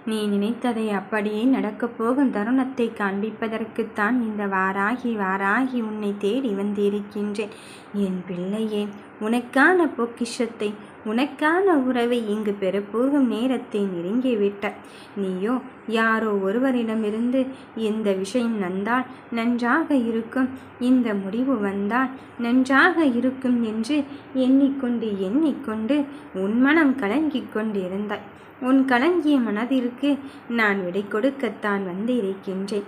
நீ நினைத்ததை அப்படியே நடக்கப் போகும் தருணத்தை காண்பிப்பதற்குத்தான் இந்த வாராகி உன்னை தேடி வந்திருக்கின்றேன். என் பிள்ளையே, உனக்கான பொக்கிஷத்தை, உனக்கான உறவை இங்கு பெறப்போகும் நேரத்தை நெருங்கிவிட்ட. நீயோ யாரோ ஒருவரிடமிருந்து இந்த விஷயம் வந்தால் நன்றாக இருக்கும், இந்த முடிவு வந்தால் நன்றாக இருக்கும் என்று எண்ணிக்கொண்டு உன் மனம் கலங்கிக் கொண்டிருந்தாய். உன் கலங்கிய மனதிற்கு நான் விடை கொடுக்கத்தான் வந்திருக்கின்றேன்.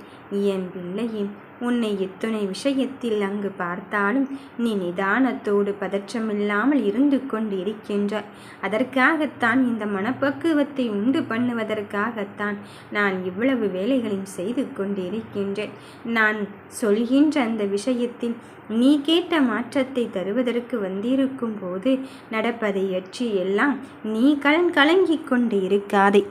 என் பிள்ளையே, உன்னை எத்தனை விஷயத்தில் அங்கு பார்த்தாலும் நீ நிதானத்தோடு பதற்றமில்லாமல் இருந்து கொண்டிருக்கின்றாய். அதற்காகத்தான், இந்த மனப்பக்குவத்தை உண்டு பண்ணுவதற்காகத்தான் நான் இவ்வளவு வேலைகளையும் செய்து கொண்டிருக்கின்றேன். நான் சொல்கின்ற அந்த விஷயத்தில் நீ கேட்ட மாற்றத்தை தருவதற்கு வந்திருக்கும் போது நடப்பதை பற்றி எல்லாம் நீ கலங்கிக் கொண்டு இருக்காதே.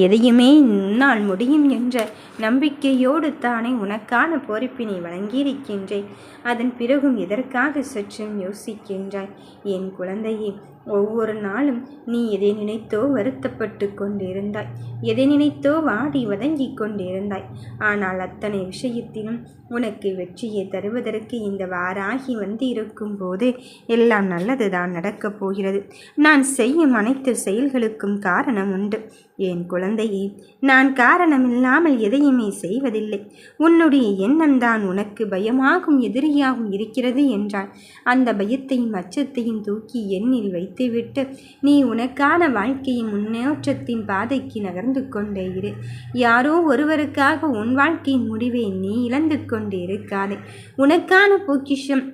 எதையுமே உன்னால் முடியும் என்ற நம்பிக்கையோடு தானே உனக்கான பொறுப்பினை வழங்கியிருக்கின்றேன். அதன் பிறகும் எதற்காக சற்றும் யோசிக்கின்றாய்? என் குழந்தையே, ஒவ்வொரு நாளும் நீ எதை நினைத்தோ வருத்தப்பட்டு கொண்டிருந்தாய், எதை நினைத்தோ வாடி வதங்கி கொண்டிருந்தாய். ஆனால் அத்தனை விஷயத்திலும் உனக்கு வெற்றியை தருவதற்கு இந்த வாராகி வந்து இருக்கும் போது எல்லாம் நல்லதுதான் நடக்கப் போகிறது. நான் செய்யும் அனைத்து செயல்களுக்கும் காரணம் உண்டு. என் குழந்தையே, நான் காரணமில்லாமல் எதையுமே செய்வதில்லை. உன்னுடைய எண்ணம்தான் உனக்கு பயமாகும் எதிரியாகவும் இருக்கிறது என்றால் அந்த பயத்தையும் அச்சத்தையும் தூக்கி எண்ணில் வைத்துவிட்டு நீ உனக்கான வாழ்க்கையின் முன்னேற்றத்தின் பாதைக்கு நகர்ந்து கொண்டே இரு. யாரோ ஒருவருக்காக உன் வாழ்க்கையின் முடிவை நீ இழந்து கொண்டு இருக்காதே. உனக்கான பொக்கிஷம்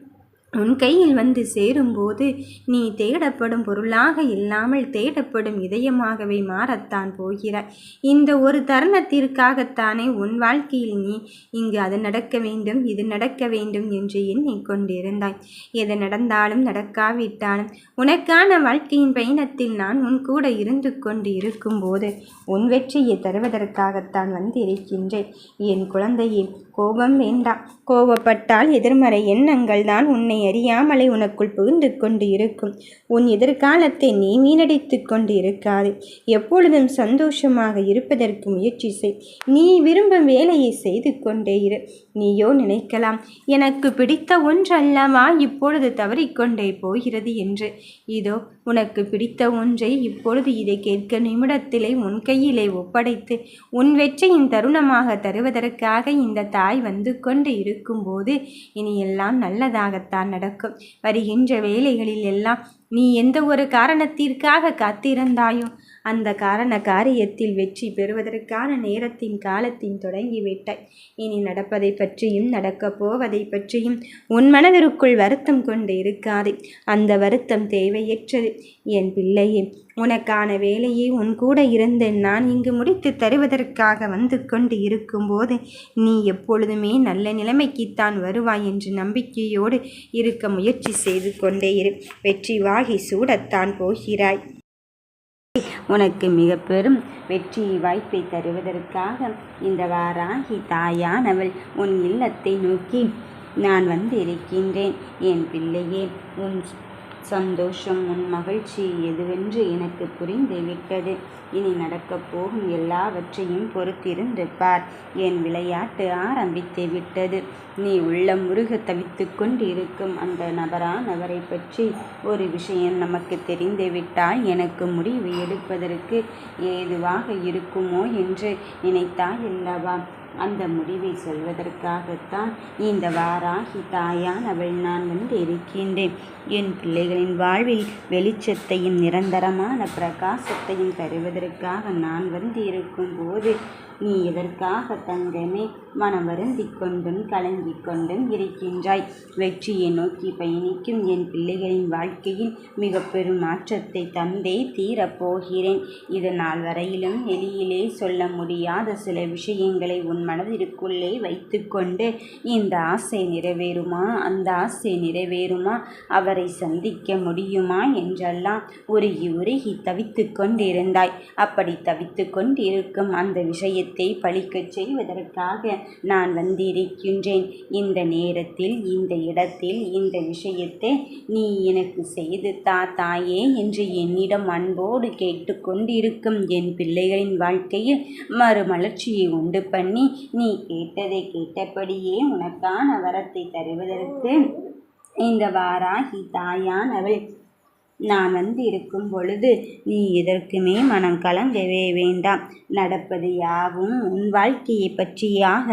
உன் கையில் வந்து சேரும்போது நீ தேடப்படும் பொருளாக இல்லாமல் தேடப்படும் இதயமாகவே மாறத்தான் போகிறாய். இந்த ஒரு தருணத்திற்காகத்தானே உன் வாழ்க்கையில் நீ இங்கு அது நடக்க வேண்டும், இது நடக்க வேண்டும் என்று எண்ணிக்கொண்டிருந்தாய். எது நடந்தாலும் நடக்காவிட்டாலும் உனக்கான வாழ்க்கையின் பயணத்தில் நான் உன் கூட இருந்து கொண்டு இருக்கும்போது உன் வெற்றியை தருவதற்காகத்தான் வந்திருக்கின்றேன். என் குழந்தையே, கோபம் வேண்டாம். கோபப்பட்டால் எதிர்மறை எண்ணங்கள் தான் உன்னை அறியாமலே உனக்குள் புகுந்து கொண்டு இருக்கும். உன் எதிர்காலத்தை நீ வீணடித்து கொண்டு இருக்காது. எப்பொழுதும் சந்தோஷமாக இருப்பதற்கு முயற்சி செய். நீ விரும்பும் வேலையை செய்து கொண்டே இரு. நீயோ நினைக்கலாம், எனக்கு பிடித்த ஒன்று அல்லவா இப்பொழுது தவறிக்கொண்டே போகிறது என்று. இதோ உனக்கு பிடித்த ஒன்றை இப்பொழுது இதை கேட்க நிமிடத்திலே உன் கையிலே ஒப்படைத்து உன் வெற்றியின் தருணமாக தருவதற்காக இந்த தாய் வந்து கொண்டு இருக்கும்போது இனி எல்லாம் நல்லதாகத்தான் நடக்கும். வருகின்ற வேலைகளில் எல்லாம் நீ எந்த ஒரு காரணத்திற்காக காத்திருந்தாயோ அந்த காரியத்தில் வெற்றி பெறுவதற்கான நேரத்தின் காலத்தின் தொடங்கிவிட்டாய். இனி நடப்பதை பற்றியும் நடக்கப் போவதை பற்றியும் உன் மனதிற்குள் வருத்தம் கொண்டு இருக்காதே. அந்த வருத்தம் தேவையற்றது. என் பிள்ளையே, உனக்கான வேலையை உன் கூட இருந்து நான் இங்கு முடித்து தருவதற்காக வந்து கொண்டு இருக்கும்போது நீ எப்பொழுதுமே நல்ல நிலைமைக்குத்தான் வருவாய் என்று நம்பிக்கையோடு இருக்க முயற்சி செய்து கொண்டே இரு. வெற்றி வாகி சூடத்தான் போகிறாய். உனக்கு மிக பெரும் வெற்றி வாய்ப்பை தருவதற்காக இந்த வாராகி தாயானவள் உன் இல்லத்தை நோக்கி நான் வந்து இருக்கின்றேன். என் பிள்ளையே, உன் சந்தோஷம், உன் மகிழ்ச்சி எதுவென்று எனக்கு புரிந்து விட்டது. இனி நடக்கப் போகும் எல்லாவற்றையும் பொறுத்திருந்து பார். என் விளையாட்டு ஆரம்பித்து விட்டது. நீ உள்ளம் முருக தவித்து கொண்டிருக்கும் அந்த நபரை பற்றி ஒரு விஷயம் நமக்கு தெரிந்துவிட்டால் எனக்கு முடிவு எடுப்பதற்கு ஏதுவாக இருக்குமோ என்று நினைத்தால் அல்லவா? அந்த முடிவை சொல்வதற்காகத்தான் இந்த வாராகி தாயானவள் நான் வந்து இருக்கின்றேன். என் பிள்ளைகளின் வாழ்வில் வெளிச்சத்தையும் நிரந்தரமான பிரகாசத்தையும் தருவதற்காக நான் வந்து இருக்கும்போது நீ எதற்காக தங்கமே மனம் வருந்தி கொண்டும் கலங்கிக் கொண்டும் இருக்கின்றாய்? வெற்றியை நோக்கி பயணிக்கும் என் பிள்ளைகளின் வாழ்க்கையில் மிக பெரும் மாற்றத்தை தந்தே தீரப்போகிறேன். இது நாள் வரையிலும் வெளியிலே சொல்ல முடியாத சில விஷயங்களை உன் உன் மனதிற்குள்ளே வைத்துக்கொண்டு இந்த ஆசை நிறைவேறுமா, அந்த ஆசை நிறைவேறுமா, அவரை சந்திக்க முடியுமா என்றெல்லாம் உருகி உருகி தவித்து கொண்டிருந்தாய். அப்படி தவித்து கொண்டிருக்கும் அந்த விஷயத்தை பழிக்கச் செய்வதற்காக நான் வந்திருக்கின்றேன். இந்த நேரத்தில், இந்த இடத்தில், இந்த விஷயத்தை நீ எனக்கு செய்து தாயே என்று என்னிடம் அன்போடு கேட்டுக்கொண்டிருக்கும் என் பிள்ளைகளின் வாழ்க்கையில் மறுமலர்ச்சியை உண்டு பண்ணி நீ கேட்டதை கேட்டபடியே உனக்கான வரத்தை தருவதற்கு இந்த வாராகி தாயானவள் நான் இருக்கும் பொழுது நீ எதற்குமே மனம் கலங்கவே வேண்டாம். நடப்பது யாவும் உன் வாழ்க்கையை பற்றியாக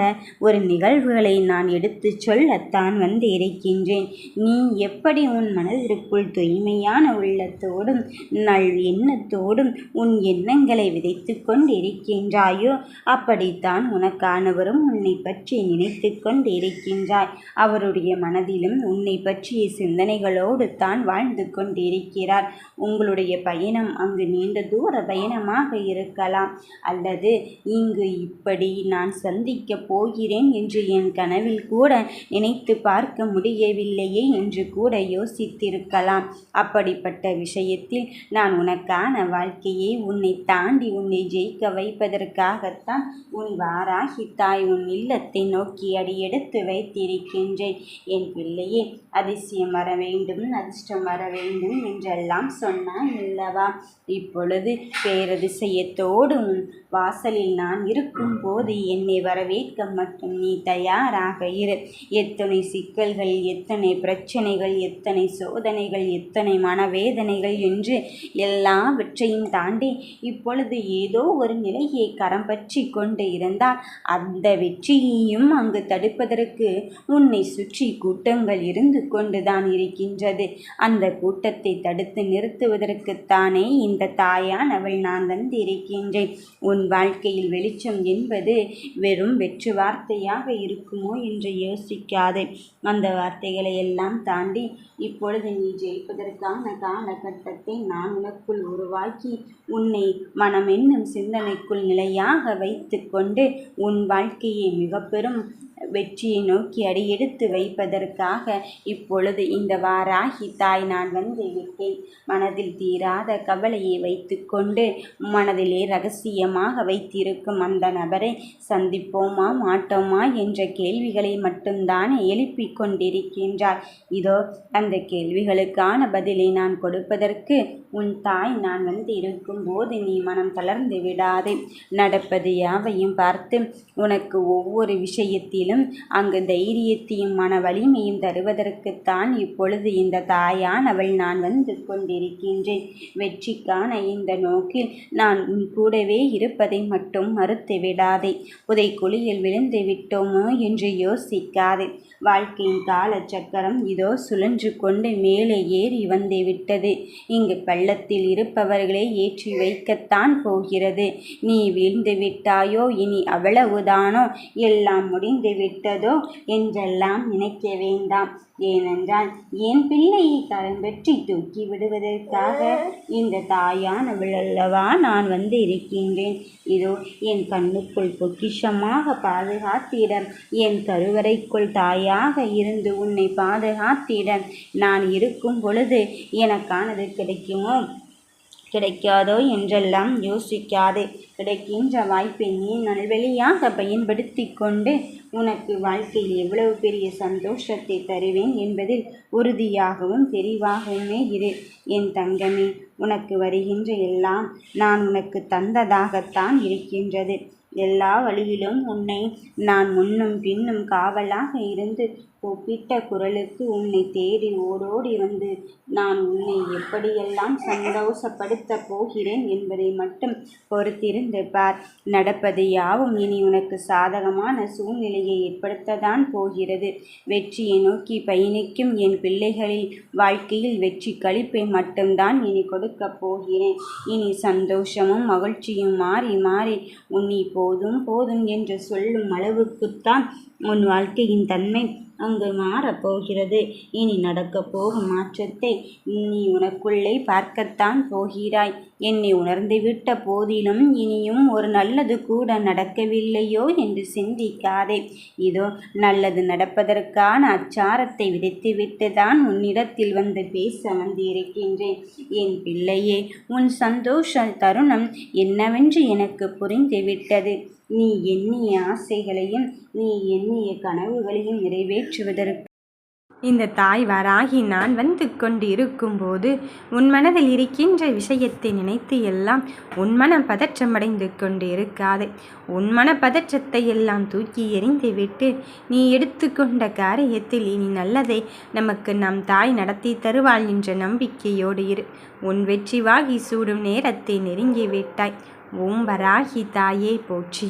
ஒரு நிகழ்வுகளை நான் எடுத்து சொல்லத்தான் இருக்கின்றேன். நீ எப்படி உன் மனதிற்குள் தூய்மையான உள்ளத்தோடும் நல் எண்ணத்தோடும் உன் எண்ணங்களை விதைத்து கொண்டிருக்கின்றாயோ அப்படித்தான் உனக்கானவரும் உன்னை பற்றி நினைத்து கொண்டிருக்கின்றாய். அவருடைய மனதிலும் உன்னை பற்றிய சிந்தனைகளோடு தான் வாழ்ந்து கொண்டிருக்கிறார். உங்களுடைய பயணம் அங்கு நீண்ட தூர பயணமாக இருக்கலாம், அல்லது இங்கு இப்படி நான் சந்திக்க போகிறேன் என்று என் கனவில் கூட நினைத்து பார்க்க முடியவில்லையே என்று கூட யோசித்திருக்கலாம். அப்படிப்பட்ட விஷயத்தில் நான் உனக்கான வாழ்க்கையை உன்னை தாண்டி உன்னை ஜெயிக்க வைப்பதற்காகத்தான் உன் வாராகி தாய் உன் இல்லத்தை நோக்கி அடியெடுத்து வைத்திருக்கின்றேன். என் பிள்ளையே, அதிசயம் வர வேண்டும், அதிர்ஷ்டம் வர வேண்டும் என்றெல்லாம் சொன்னாய் அல்லவா? இப்பொழுது பேரதிசயத்தோடு உன் வாசலில் நான் இருக்கும் போது என்னை வரவேற்க மட்டும் நீ தயாராக இரு. எத்தனை சிக்கல்கள், எத்தனை பிரச்சனைகள், எத்தனை சோதனைகள், எத்தனை மனவேதனைகள் என்று எல்லாவற்றையும் தாண்டி இப்பொழுது ஏதோ ஒரு நிலையை கரம் பற்றி கொண்டு இருந்தால் அந்த வெற்றியையும் அங்கு தடுப்பதற்கு உன்னை சுற்றி கூட்டங்கள் இருந்து கொண்டுதான் இருக்கின்றது. அந்த கூட்டத்தை தடுத்து நிறுத்துவதற்குத்தானே இந்த தாயானவள் நான் இருக்கின்றேன். உன் வாழ்க்கையில் வெளிச்சம் என்பது வெறும் வெற்று வார்த்தையாக இருக்குமோ என்று யோசிக்காதே. அந்த வார்த்தைகளை எல்லாம் தாண்டி இப்பொழுது நீ ஜெயிப்பதற்கான காலகட்டத்தை நான் உனக்குள் உருவாக்கி உன்னை மனம் என்னும் சிந்தனைக்குள் நிலையாக வைத்து கொண்டு உன் வாழ்க்கையை மிக பெரும் வெற்றியை நோக்கி அடியெடுத்து வைப்பதற்காக இப்பொழுது இந்த வாராகி தாய் நான் விட்டேன். மனதில் தீராத கவலையை வைத்து கொண்டு மனதிலே ரகசியமாக வைத்திருக்கும் அந்த நபரை சந்திப்போமா மாட்டோமா என்ற கேள்விகளை மட்டும்தானே எழுப்பிக் கொண்டிருக்கின்றார். இதோ அந்த கேள்விகளுக்கான பதிலை நான் கொடுப்பதற்கு உன் தாய் நான் இருக்கும் போது நீ மனம் தளர்ந்து விடாதே. நடப்பது யாவையும் பார்த்து உனக்கு ஒவ்வொரு விஷயத்திலும் அங்கு தைரியத்தையும் மன வலிமையும் தருவதற்குத்தான் இப்பொழுது இந்த தாயானவள் நான் கொண்டிருக்கின்றேன். வெற்றிக்கான இந்த நோக்கில் நான் உன் கூடவே இருப்பதை மட்டும் மறுத்து விடாதே. புதைக்குழியில் விழுந்து விட்டோமோ என்று யோசிக்காதே. வாழ்க்கையின் காலச்சக்கரம் இதோ சுழன்று கொண்டு மேலே ஏறி வந்து விட்டது. இங்கு பள்ளத்தில் இருப்பவர்களை ஏற்றி வைக்கத்தான் போகிறது. நீ வீழ்ந்து விட்டாயோ, இனி அவ்வளவுதானோ, எல்லாம் முடிந்து விட்டதோ என்றெல்லாம் நினைக்க வேண்டாம். ஏனென்றால் என் பிள்ளையை கரம் பெற்றி தூக்கி விடுவதற்காக இந்த தாயானவள் அல்லவா நான் இருக்கின்றேன். இதோ என் கண்ணுக்குள் பொக்கிஷமாக பாதுகாத்திட, என் கருவறைக்குள் தாயாக இருந்து உன்னை பாதுகாத்திட நான் இருக்கும் பொழுது எனக்கானது கிடைக்குமோ கிடைக்காதோ என்றெல்லாம் யோசிக்காதே. கிடைக்கின்ற வாய்ப்பை நீ நல்வழியாக பயன்படுத்தி கொண்டு உனக்கு வாழ்க்கையில் எவ்வளவு பெரிய சந்தோஷத்தை தருவேன் என்பதில் உறுதியாகவும் தெளிவாகவுமே இரு. என் தங்கமே, உனக்கு வருகின்ற எல்லாம் நான் உனக்கு தந்ததாகத்தான் இருக்கின்றது. எல்லா வழியிலும் உன்னை நான் முன்னும் பின்னும் காவலாக இருந்து கூப்பிட்ட குரலுக்கு உன்னை தேடி ஓடோடி வந்து நான் உன்னை எப்படியெல்லாம் சந்தோஷப்படுத்தப் போகிறேன் என்பதை மட்டும் பொறுத்திருந்து பார். நடப்பது யாவும் இனி உனக்கு சாதகமான சூழ்நிலையை ஏற்படுத்தத்தான் போகிறது. வெற்றியை நோக்கி பயணிக்கும் என் பிள்ளைகளின் வாழ்க்கையில் வெற்றி களிப்பை மட்டும்தான் இனி கொடுக்கப் போகிறேன். இனி சந்தோஷமும் மகிழ்ச்சியும் மாறி மாறி உன்னை போதும் போதும் என்று சொல்லும் அளவுக்குத்தான் உன் வாழ்க்கையின் தன்மை அங்கு மாறப்போகிறது. இனி நடக்கப் போகும் மாற்றத்தை நீ உனக்குள்ளே பார்க்கத்தான் போகிறாய். என்னை உணர்ந்துவிட்ட போதிலும் இனியும் ஒரு நல்லது கூட நடக்கவில்லையோ என்று சிந்திக்காதே. இதோ நல்லது நடப்பதற்கான அச்சாரத்தை விதைத்துவிட்டு தான் உன்னிடத்தில் வந்து பேச வந்திருக்கின்றேன். என் பிள்ளையே, உன் சந்தோஷ தருணம் என்னவென்று எனக்கு புரிந்துவிட்டது. நீ எண்ணிய ஆசைகளையும் நீ எண்ணிய கனவுகளையும் நிறைவேற்றுவதற்கு இந்த தாய் வாராகி நான் வந்து கொண்டு இருக்கும்போது உன் மனதில் இருக்கின்ற விஷயத்தை நினைத்து எல்லாம் உன் மனம் பதற்றமடைந்து கொண்டு இருக்காது. உன் மன பதற்றத்தை எல்லாம் தூக்கி எறிந்துவிட்டு நீ எடுத்துக்கொண்ட காரியத்தில் இனி நல்லதை நமக்கு நம் தாய் நடத்தி தருவாள் என்ற நம்பிக்கையோடு இரு. உன் வெற்றி வாகி சூடும் நேரத்தை நெருங்கிவிட்டாய். ஓம் வராகி தாயே போற்றி.